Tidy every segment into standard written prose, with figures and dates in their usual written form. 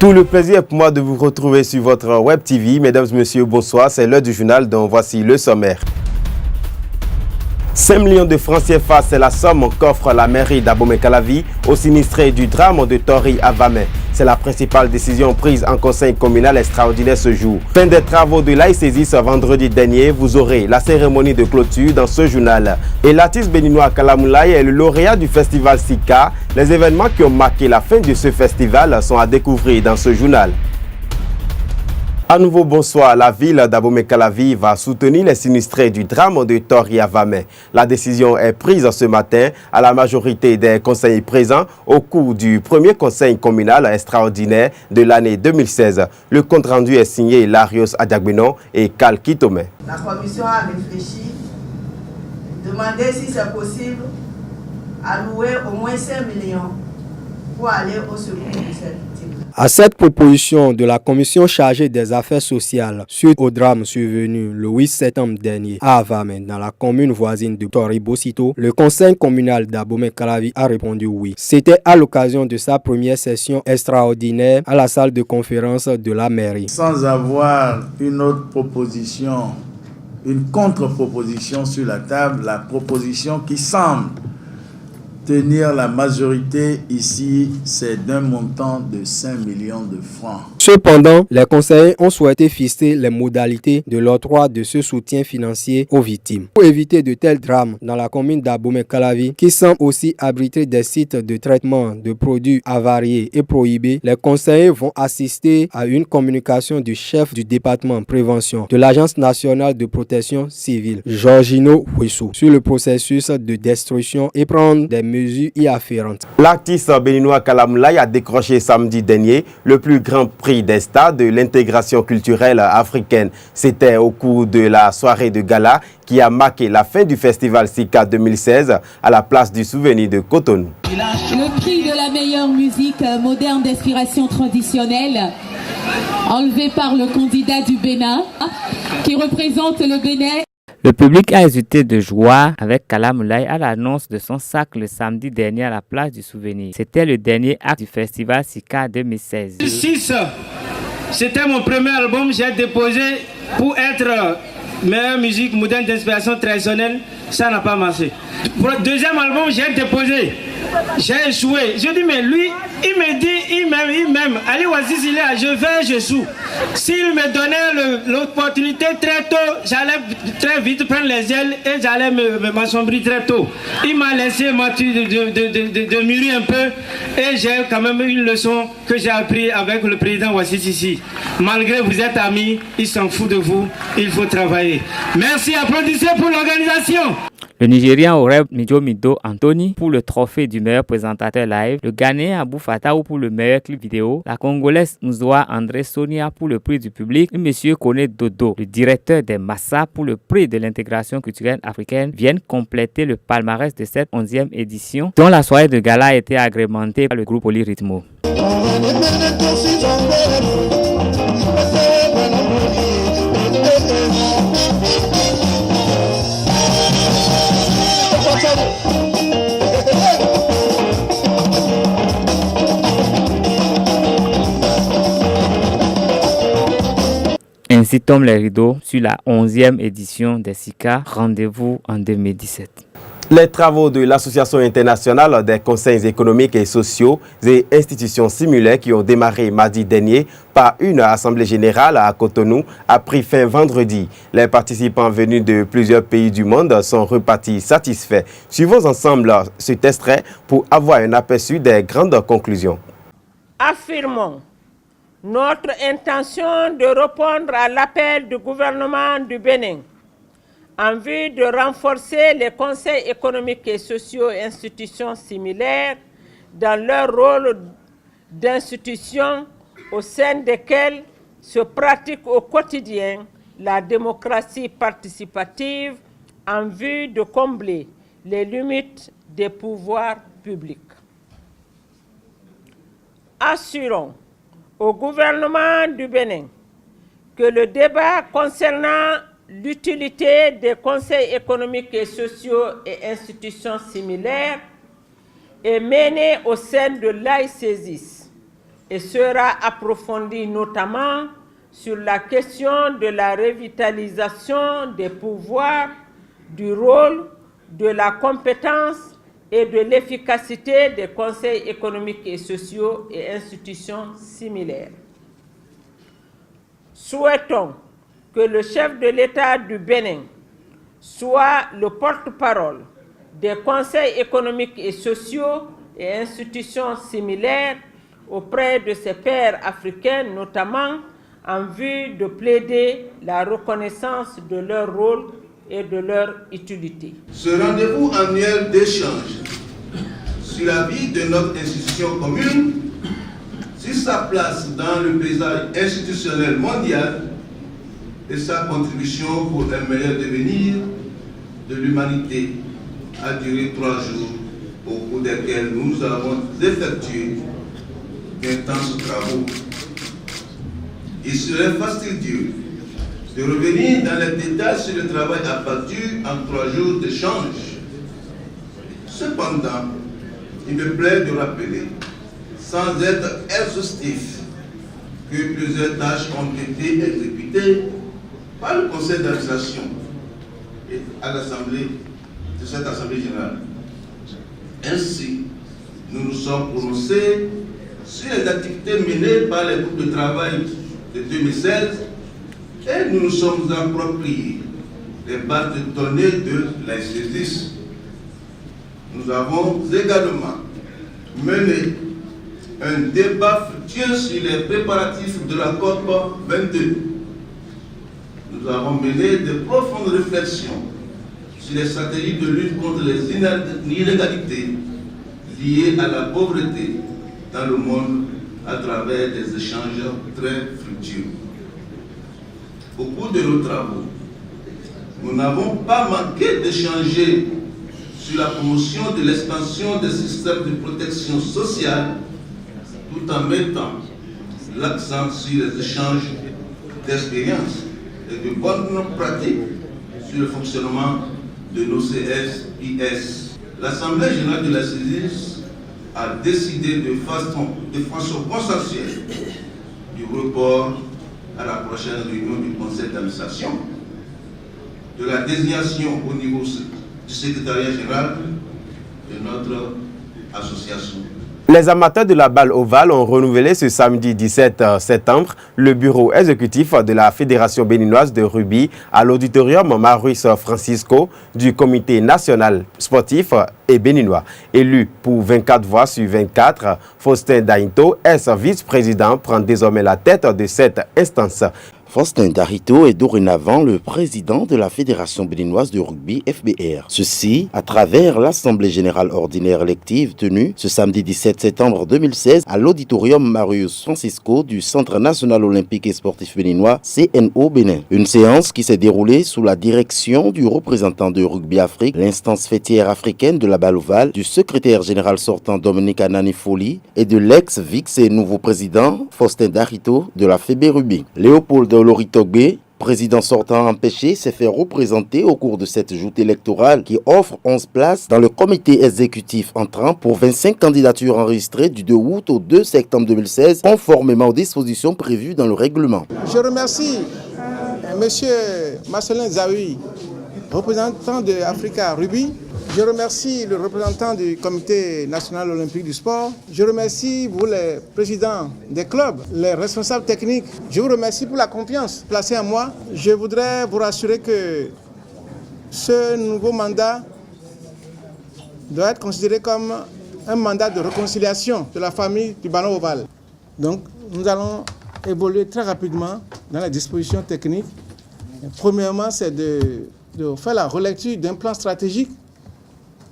Tout le plaisir est pour moi de vous retrouver sur votre Web TV. Mesdames et messieurs, bonsoir. C'est l'heure du journal dont voici le sommaire. 5 millions de francs CFA, c'est la somme qu'offre la mairie d'Abomey-Calavi aux sinistrés du drame de Tori à Vamey. C'est la principale décision prise en conseil communal extraordinaire ce jour. Fin des travaux de l'AICESI ce vendredi dernier, vous aurez la cérémonie de clôture dans ce journal. Et l'artiste béninois Kalamoulaye est le lauréat du festival Sika. Les événements qui ont marqué la fin de ce festival sont à découvrir dans ce journal. À nouveau, bonsoir. La ville d'Abomey-Calavi va soutenir les sinistrés du drame de Tori à Vamey. La décision est prise ce matin à la majorité des conseillers présents au cours du premier conseil communal extraordinaire de l'année 2016. Le compte-rendu est signé Larios Adiagbenon et Kal Kitome. La commission a réfléchi, demandé si c'est possible allouer au moins 5 millions pour aller au secours de cette victime. À cette proposition de la commission chargée des affaires sociales suite au drame survenu le 8 septembre dernier à Vamey dans la commune voisine de Tori-Bosito, le conseil communal d'Abomey-Calavi a répondu oui. C'était à l'occasion de sa première session extraordinaire à la salle de conférence de la mairie. Sans avoir une autre proposition, une contre-proposition sur la table, la proposition qui semble tenir la majorité ici, c'est d'un montant de 5 millions de francs. Cependant, les conseillers ont souhaité fixer les modalités de l'octroi de ce soutien financier aux victimes. Pour éviter de tels drames dans la commune d'Abomey-Calavi, qui semble aussi abriter des sites de traitement de produits avariés et prohibés, les conseillers vont assister à une communication du chef du département prévention de l'Agence nationale de protection civile, Georgino Huissou, sur le processus de destruction et prendre des mesures y afférentes. L'artiste béninois Kalamoulaye a décroché samedi dernier le plus grand prix des stars de l'intégration culturelle africaine. C'était au cours de la soirée de gala qui a marqué la fin du festival Sika 2016 à la place du souvenir de Cotonou. Le prix de la meilleure musique moderne d'inspiration traditionnelle, enlevé par le candidat du Bénin, qui représente le Bénin. Le public a hésité de joie avec Kalamoulaye à l'annonce de son sac le samedi dernier à la place du souvenir. C'était le dernier acte du festival Sika 2016. C'était mon premier album, j'ai déposé pour être meilleure musique moderne d'inspiration traditionnelle, ça n'a pas marché. Pour le deuxième album, j'ai déposé, j'ai échoué. Je dis mais lui, il me dit, il m'aime. Allez, voici s'il est là, je vais, je joue. S'il me donnait l'opportunité très tôt, j'allais très vite prendre les ailes et j'allais m'assombrir très tôt. Il m'a laissé de mûrir un peu et j'ai quand même une leçon que j'ai appris avec le président Wassissi. Malgré que vous êtes amis, il s'en fout de vous, il faut travailler. Merci, applaudissez pour l'organisation. Le Nigérian aurait Mido Anthony pour le trophée du meilleur présentateur live, le Ghanéen Abou Fataou pour le meilleur clip vidéo, la Congolaise Nzoa André Sonia pour le prix du public et M. Kone Dodo, le directeur des Massa pour le prix de l'intégration culturelle africaine, viennent compléter le palmarès de cette 11e édition, dont la soirée de gala a été agrémentée par le groupe Polyrythmo. Ainsi tombent les rideaux sur la 11e édition des Sika. Rendez-vous en 2017. Les travaux de l'Association internationale des conseils économiques et sociaux et institutions similaires qui ont démarré mardi dernier par une assemblée générale à Cotonou a pris fin vendredi. Les participants venus de plusieurs pays du monde sont repartis satisfaits. Suivons ensemble cet extrait pour avoir un aperçu des grandes conclusions. Affirmons notre intention de répondre à l'appel du gouvernement du Bénin en vue de renforcer les conseils économiques et sociaux et institutions similaires dans leur rôle d'institutions au sein desquelles se pratique au quotidien la démocratie participative en vue de combler les limites des pouvoirs publics. Assurons au gouvernement du Bénin que le débat concernant l'utilité des conseils économiques et sociaux et institutions similaires est mené au sein de l'AICESIS et sera approfondie notamment sur la question de la revitalisation des pouvoirs, du rôle, de la compétence et de l'efficacité des conseils économiques et sociaux et institutions similaires. Souhaitons que le chef de l'État du Bénin soit le porte-parole des conseils économiques et sociaux et institutions similaires auprès de ses pairs africains, notamment en vue de plaider la reconnaissance de leur rôle et de leur utilité. Ce rendez-vous annuel d'échange sur la vie de notre institution commune, sur sa place dans le paysage institutionnel mondial et sa contribution pour un meilleur devenir de l'humanité a duré 3 jours au cours desquels nous avons effectué d'intenses travaux. Il serait fastidieux de revenir dans les détails sur le travail abattu en 3 jours d'échange. Cependant, il me plaît de rappeler, sans être exhaustif, que plusieurs tâches ont été exécutées par le conseil d'administration et à l'Assemblée de cette Assemblée générale. Ainsi, nous nous sommes prononcés sur les activités menées par les groupes de travail de 2016 et nous nous sommes appropriés les bases de données de l'ICESIS. Nous avons également mené un débat fructueux sur les préparatifs de la COP 22. Nous avons mené de profondes réflexions sur les stratégies de lutte contre les inégalités liées à la pauvreté dans le monde à travers des échanges très fructueux. Au cours de nos travaux, nous n'avons pas manqué d'échanger sur la promotion de l'expansion des systèmes de protection sociale tout en mettant l'accent sur les échanges d'expériences et de bonnes pratiques sur le fonctionnement de nos CSIS. L'Assemblée générale de la CESIS a décidé de façon consensuelle du report à la prochaine réunion du conseil d'administration, de la désignation au niveau du secrétariat général de notre association. Les amateurs de la balle ovale ont renouvelé ce samedi 17 septembre le bureau exécutif de la Fédération béninoise de rugby à l'auditorium Maurice Francisco du comité national sportif et béninois. Élu pour 24 voix sur 24, Faustin Dahinto, ex-vice-président, prend désormais la tête de cette instance. Faustin Dahinto est dorénavant le président de la Fédération béninoise de rugby FBR. Ceci à travers l'Assemblée générale ordinaire élective tenue ce samedi 17 septembre 2016 à l'auditorium Marius Francisco du Centre national olympique et sportif béninois CNO Bénin. Une séance qui s'est déroulée sous la direction du représentant de Rugby Afrique, l'instance fêtière africaine de la balle ovale, du secrétaire général sortant Dominique Anani Foli et de l'ex-vice et nouveau président Faustin Dahinto de la FB Rugby. Léopold Loritogbe, président sortant empêché, s'est fait représenter au cours de cette joute électorale qui offre 11 places dans le comité exécutif entrant pour 25 candidatures enregistrées du 2 août au 2 septembre 2016, conformément aux dispositions prévues dans le règlement. Je remercie M. Marcelin Zaoui, représentant de Africa Rugby. Je remercie le représentant du comité national olympique du sport. Je remercie vous les présidents des clubs, les responsables techniques. Je vous remercie pour la confiance placée en moi. Je voudrais vous rassurer que ce nouveau mandat doit être considéré comme un mandat de réconciliation de la famille du ballon ovale. Donc nous allons évoluer très rapidement dans les dispositions techniques. Premièrement, c'est de faire la relecture d'un plan stratégique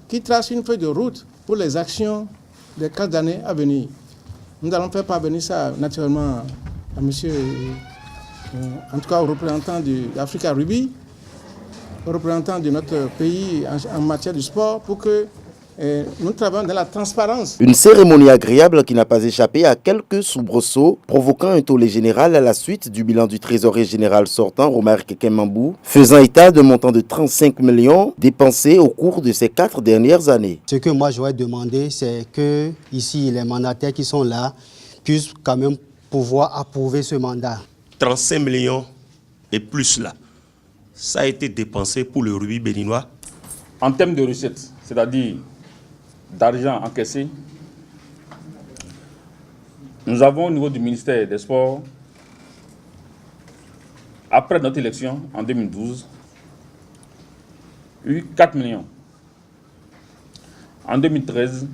qui trace une feuille de route pour les actions des 4 années à venir. Nous allons faire parvenir ça naturellement à monsieur, en tout cas au représentant d'Africa Rugby, au représentant de notre pays en matière du sport, pour que nous travaillons dans la transparence. Une cérémonie agréable qui n'a pas échappé à quelques soubresauts, provoquant un tollé général à la suite du bilan du trésorier général sortant, Romaric Kemambou, faisant état d'un montant de 35 millions dépensés au cours de ces 4 dernières années. Ce que moi j'aurais demandé, c'est que ici les mandataires qui sont là puisse quand même pouvoir approuver ce mandat. 35 millions et plus là, ça a été dépensé pour le rugby béninois. En termes de recettes, c'est-à-dire d'argent encaissé, nous avons au niveau du ministère des Sports, après notre élection en 2012, eu 4 millions. En 2013,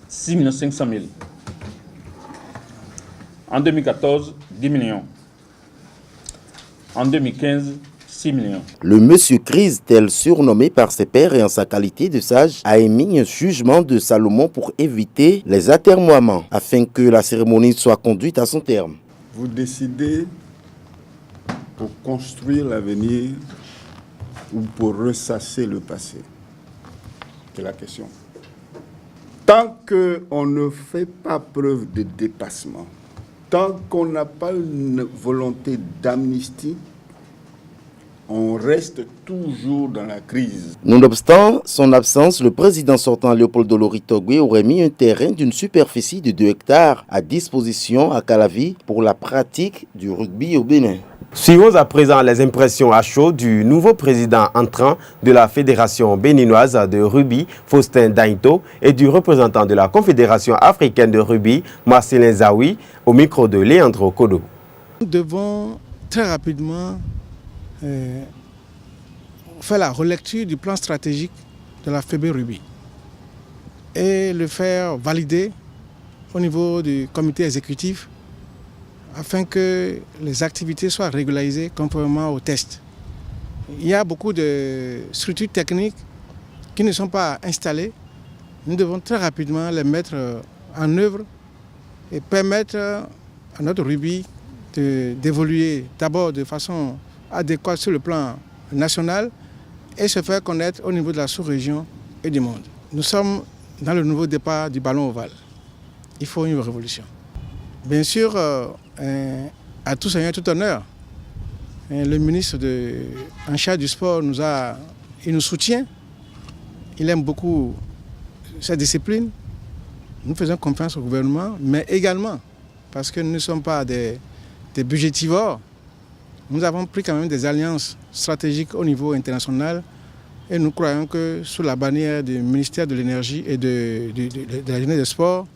6 500 000. En 2014, 10 millions. En 2015, 6 millions. Le monsieur Crise, tel surnommé par ses pairs et en sa qualité de sage, a émis un jugement de Salomon pour éviter les atermoiements afin que la cérémonie soit conduite à son terme. Vous décidez pour construire l'avenir ou pour ressasser le passé? C'est la question. Tant qu'on ne fait pas preuve de dépassement, tant qu'on n'a pas une volonté d'amnistie, on reste toujours dans la crise. Nonobstant son absence, le président sortant Léopold Dolori Togbe aurait mis un terrain d'une superficie de 2 hectares à disposition à Calavi pour la pratique du rugby au Bénin. Suivons à présent les impressions à chaud du nouveau président entrant de la Fédération béninoise de rugby, Faustin Dainto, et du représentant de la Confédération africaine de rugby, Marcelin Zawi, au micro de Leandro Kodo. Nous devons très rapidement faire la relecture du plan stratégique de la FEB Rugby et le faire valider au niveau du comité exécutif afin que les activités soient régularisées conformément aux tests. Il y a beaucoup de structures techniques qui ne sont pas installées. Nous devons très rapidement les mettre en œuvre et permettre à notre rugby d'évoluer d'abord de façon adéquate sur le plan national et se faire connaître au niveau de la sous-région et du monde. Nous sommes dans le nouveau départ du ballon ovale. Il faut une révolution. Bien sûr, à tout seigneur, tout honneur, le ministre en charge du sport il nous soutient. Il aime beaucoup cette discipline. Nous faisons confiance au gouvernement, mais également parce que nous ne sommes pas des budgétivores. Nous avons pris quand même des alliances stratégiques au niveau international et nous croyons que sous la bannière du ministère de l'Énergie et de la jeunesse des sports,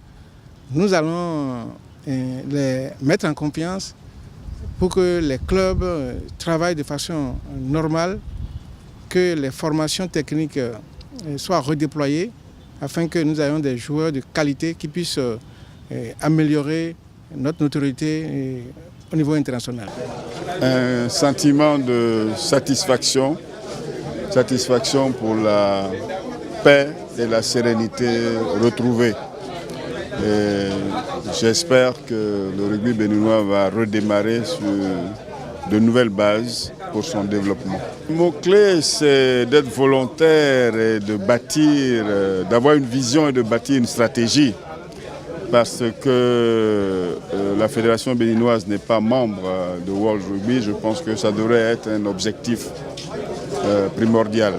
nous allons les mettre en confiance pour que les clubs travaillent de façon normale, que les formations techniques soient redéployées afin que nous ayons des joueurs de qualité qui puissent améliorer notre notoriété au niveau international. Un sentiment de satisfaction pour la paix et la sérénité retrouvée. J'espère que le rugby béninois va redémarrer sur de nouvelles bases pour son développement. Le mot-clé, c'est d'être volontaire et de bâtir, d'avoir une vision et de bâtir une stratégie. Parce que la Fédération béninoise n'est pas membre de World Rugby, je pense que ça devrait être un objectif primordial.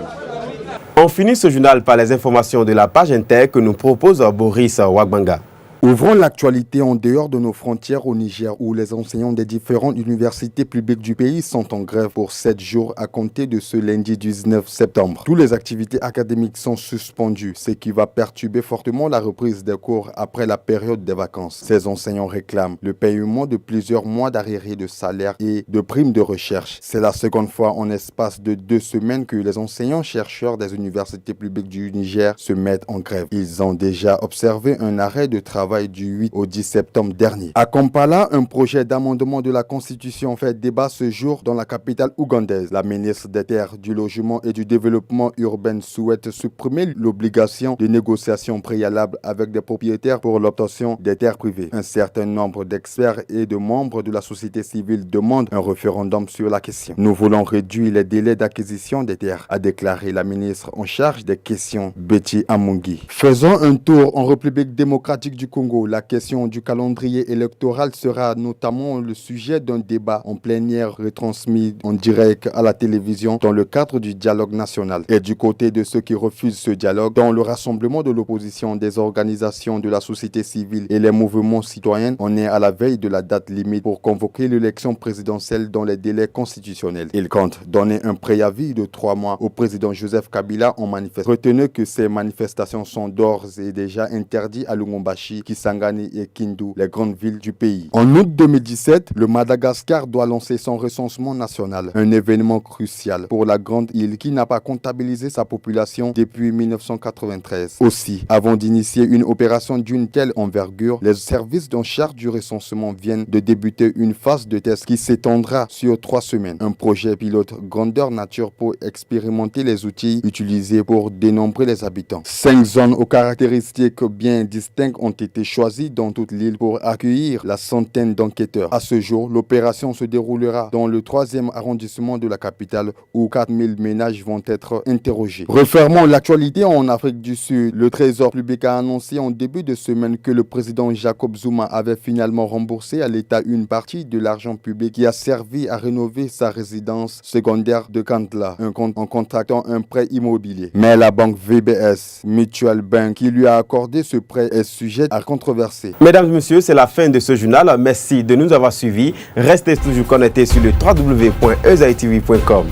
On finit ce journal par les informations de la page Inter que nous propose Boris Wagbanga. Ouvrons l'actualité en dehors de nos frontières au Niger où les enseignants des différentes universités publiques du pays sont en grève pour 7 jours à compter de ce lundi 19 septembre. Toutes les activités académiques sont suspendues, ce qui va perturber fortement la reprise des cours après la période des vacances. Ces enseignants réclament le paiement de plusieurs mois d'arriérés de salaire et de primes de recherche. C'est la seconde fois en espace de 2 semaines que les enseignants-chercheurs des universités publiques du Niger se mettent en grève. Ils ont déjà observé un arrêt de travail du 8 au 10 septembre dernier. À Kampala, un projet d'amendement de la Constitution fait débat ce jour dans la capitale ougandaise. La ministre des Terres, du Logement et du Développement urbain souhaite supprimer l'obligation de négociation préalable avec des propriétaires pour l'obtention des terres privées. Un certain nombre d'experts et de membres de la société civile demandent un référendum sur la question. Nous voulons réduire les délais d'acquisition des terres, a déclaré la ministre en charge des questions, Betty Amungi. Faisons un tour en République démocratique du Congo Congo, la question du calendrier électoral sera notamment le sujet d'un débat en plénière retransmis en direct à la télévision dans le cadre du dialogue national. Et du côté de ceux qui refusent ce dialogue, dans le rassemblement de l'opposition, des organisations de la société civile et les mouvements citoyens, on est à la veille de la date limite pour convoquer l'élection présidentielle dans les délais constitutionnels. Ils comptent donner un préavis de 3 mois au président Joseph Kabila en manifeste. Retenez que ces manifestations sont d'ores et déjà interdites à Lubumbashi, Kisangani et Kindu, les grandes villes du pays. En août 2017, le Madagascar doit lancer son recensement national, un événement crucial pour la grande île qui n'a pas comptabilisé sa population depuis 1993. Aussi, avant d'initier une opération d'une telle envergure, les services en charge du recensement viennent de débuter une phase de test qui s'étendra sur 3 semaines. Un projet pilote grandeur nature pour expérimenter les outils utilisés pour dénombrer les habitants. 5 zones aux caractéristiques bien distinctes ont été choisies dans toute l'île pour accueillir la centaine d'enquêteurs. À ce jour, l'opération se déroulera dans le 3e arrondissement de la capitale où 4000 ménages vont être interrogés. Refermons l'actualité en Afrique du Sud. Le Trésor public a annoncé en début de semaine que le président Jacob Zuma avait finalement remboursé à l'État une partie de l'argent public qui a servi à rénover sa résidence secondaire de Kandla, en contractant un prêt immobilier. Mais la banque VBS Mutual Bank qui lui a accordé ce prêt est sujet à controverser. Mesdames et messieurs, c'est la fin de ce journal. Merci de nous avoir suivis. Restez toujours connectés sur le www.ezaitv.com.